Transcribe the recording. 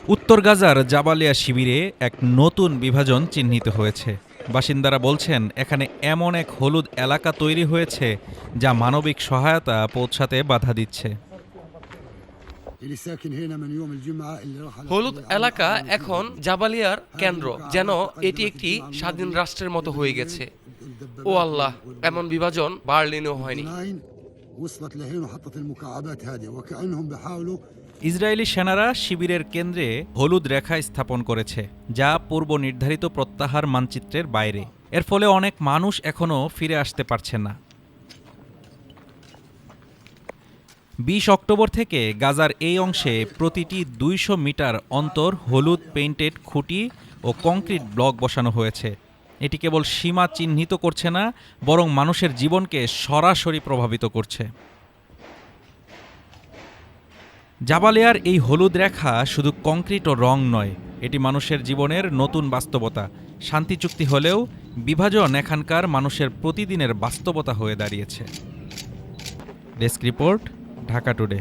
উত্তর গাজার জাবালিয়া শিবিরে এক নতুন বিভাজন চিহ্নিত হয়েছে। বাসিন্দারা বলছেন, এখানে এমন এক হলুদ এলাকা তৈরি হয়েছে যা মানবিক সহায়তা পৌঁছাতে বাধা দিচ্ছে। হলুদ এলাকা এখন জাবালিয়ার কেন্দ্র, যেন এটি একটি স্বাধীন রাষ্ট্রের মতো হয়ে গেছে। ও আল্লাহ, এমন বিভাজন বার্লিনেও হয়নি। ইসরায়েলি সেনারা শিবিরের কেন্দ্রে হলুদ রেখা স্থাপন করেছে, যা পূর্ব নির্ধারিত প্রত্যাহার মানচিত্রের বাইরে। এর ফলে অনেক মানুষ এখনও ফিরে আসতে পারছে না। ২০ অক্টোবর থেকে গাজার এই অংশে প্রতিটি ২০০ মিটার অন্তর হলুদ পেইন্টেড খুঁটি ও কংক্রিট ব্লক বসানো হয়েছে। এটি কেবল সীমা চিহ্নিত করছে না, বরং মানুষের জীবনকে সরাসরি প্রভাবিত করছে। জাবালিয়ার এই হলুদ রেখা শুধু কংক্রিট ও রং নয়, এটি মানুষের জীবনের নতুন বাস্তবতা। শান্তি চুক্তি হলেও বিভাজন এখানকার মানুষের প্রতিদিনের বাস্তবতা হয়ে দাঁড়িয়েছে। Desk report, Dhaka today.